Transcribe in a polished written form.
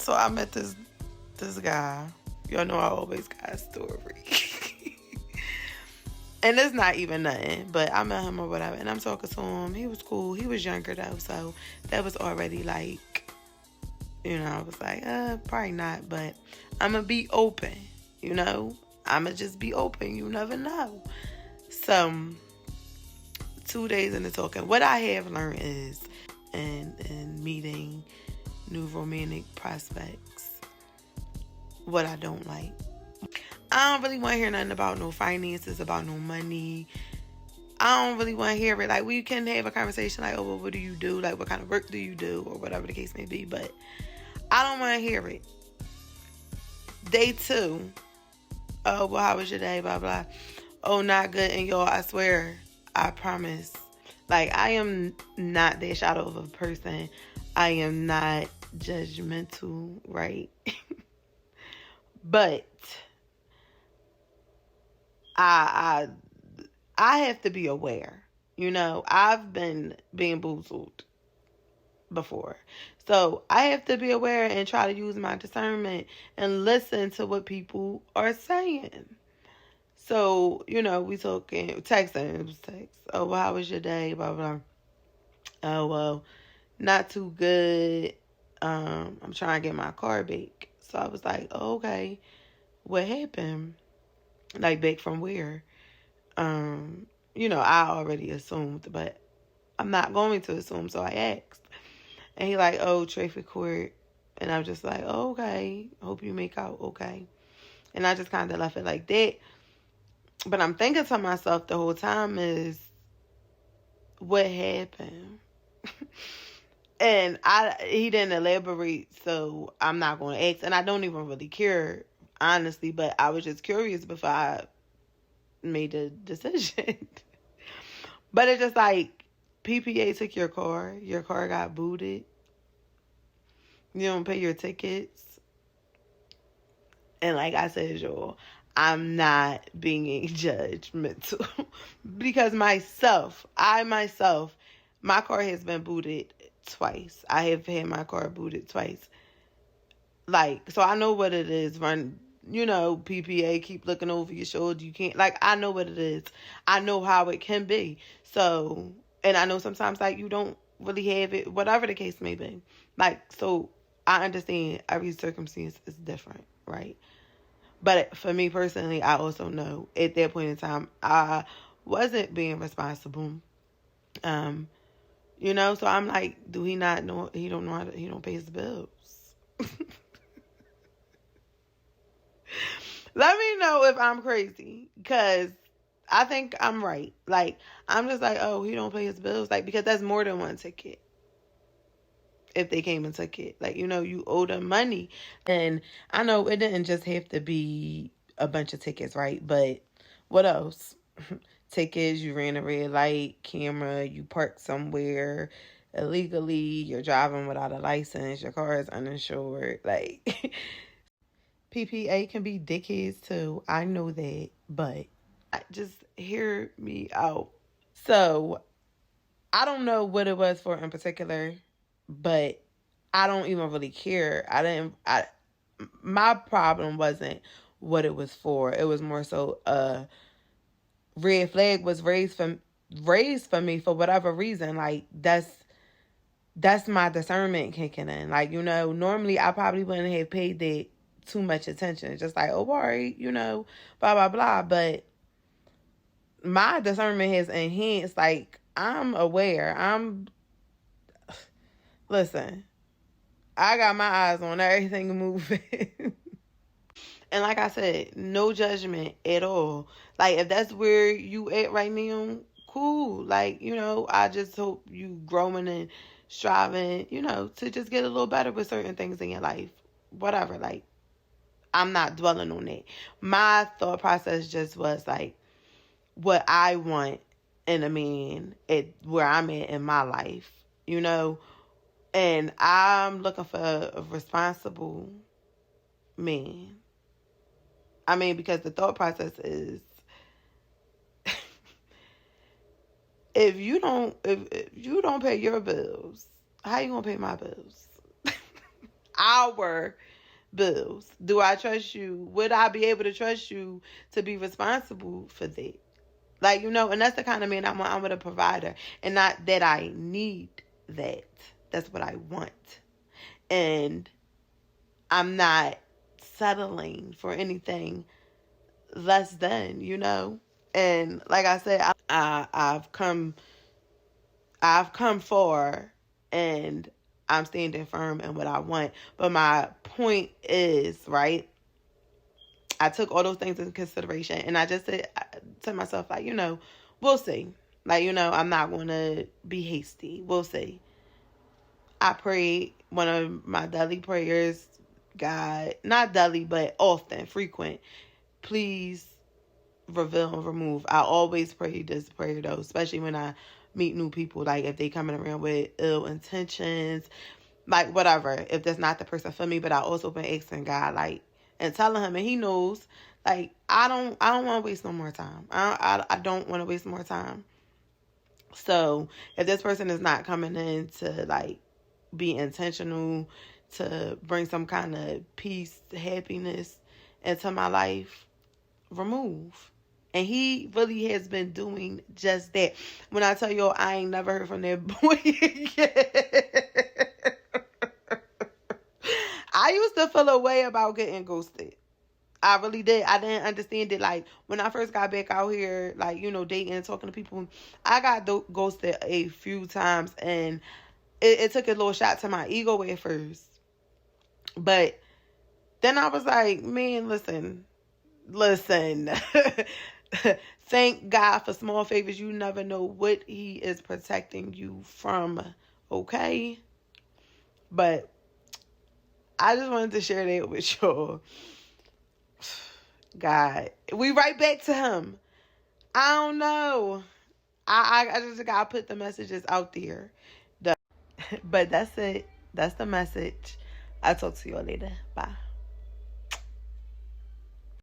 So I met this guy. Y'all know I always got a story. And it's not even nothing, but I met him or whatever, and I'm talking to him. He was cool. He was younger though, so that was already like, I was like, probably not, but I'm gonna be open, I'm gonna just be open. You never know. So, 2 days into talking, what I have learned is, in meeting new romantic prospects, what I don't like. I don't really want to hear nothing about no finances, about no money. I don't really want to hear it. Like, we can have a conversation like, oh, well, what do you do? Like, what kind of work do you do? Or whatever the case may be. But I don't want to hear it. Day 2. Oh, well, how was your day? Blah, blah. Oh, not good. And y'all, I swear, I promise. Like, I am not that shadow of a person. I am not judgmental, right? But I have to be aware. I've been bamboozled before. So I have to be aware and try to use my discernment and listen to what people are saying. So, we talking, texting, it was text. Oh, well, how was your day? Blah, blah. Oh, well, not too good. I'm trying to get my car back. So I was like, oh, okay, what happened? Like, back from where? I already assumed, but I'm not going to assume, so I asked. And he like, oh, traffic court. And I'm just like, oh, okay, hope you make out okay. And I just kind of left it like that. But I'm thinking to myself the whole time is, what happened? And he didn't elaborate, so I'm not going to ask. And I don't even really care, honestly, but I was just curious before I made a decision. But it's just like, PPA took your car got booted, you don't pay your tickets. And like I said, y'all, I'm not being judgmental because I myself, my car has been booted twice. I have had my car booted twice. Like, so I know what it is. Run, PPA, keep looking over your shoulder. You can't, like, I know what it is. I know how it can be. So, and I know sometimes, like, you don't really have it, whatever the case may be. Like, so I understand every circumstance is different, right? But for me personally, I also know at that point in time, I wasn't being responsible. So I'm like, do he not know? He don't know how to, he don't pay his bills. Let me know if I'm crazy, because I think I'm right. Like, I'm just like, oh, he don't pay his bills. Like, because that's more than one ticket. If they came and took it, like, you owe them money. And I know it didn't just have to be a bunch of tickets, right? But what else? Tickets, you ran a red light, camera, you parked somewhere illegally, you're driving without a license, your car is uninsured. Like, PPA can be dickheads too. I know that, but just hear me out. So I don't know what it was for in particular, but I don't even really care. My problem wasn't what it was for. It was more so red flag was raised for me for whatever reason. Like, that's my discernment kicking in. Like, normally I probably wouldn't have paid that too much attention. Just like, oh, all right, blah, blah, blah. But my discernment has enhanced. Like, I'm aware. Listen, I got my eyes on everything moving. And like I said, no judgment at all. Like, if that's where you at right now, cool. Like, I just hope you growing and striving, to just get a little better with certain things in your life. Whatever. Like, I'm not dwelling on that. My thought process just was like, what I want in a man at where I'm at in my life, and I'm looking for a responsible man. I mean, because the thought process is, if you don't pay your bills, how you gonna pay my bills? our bills? Do I trust you? Would I be able to trust you to be responsible for that? Like, and that's the kind of man I want. I want a provider. And not that I need that. That's what I want. And I'm not settling for anything less than, And like I said, I've come far, and I'm standing firm in what I want. But my point is, right, I took all those things into consideration, and I just said to myself, like, we'll see. Like, I'm not going to be hasty. We'll see. I prayed one of my daily prayers, God, not daily, but often, frequent, please reveal and remove. I always pray this prayer, though, especially when I meet new people, like if they coming around with ill intentions, like whatever, if that's not the person for me. But I also been asking God, like, and telling him, and he knows, like, I don't want to waste no more time. I don't want to waste more time. So if this person is not coming in to, like, be intentional to bring some kind of peace, happiness into my life, remove. And he really has been doing just that. When I tell you, I ain't never heard from that boy again. I used to feel a way about getting ghosted. I really did. I didn't understand it. Like, when I first got back out here, like, dating and talking to people, I got ghosted a few times, and it took a little shot to my ego at first. But then I was like, man, listen. Thank God for small favors. You never know what he is protecting you from, okay? But I just wanted to share that with y'all. God, we right back to him. I don't know. I just gotta put the messages out there. But that's it. That's the message. I'll talk to y'all later. Bye.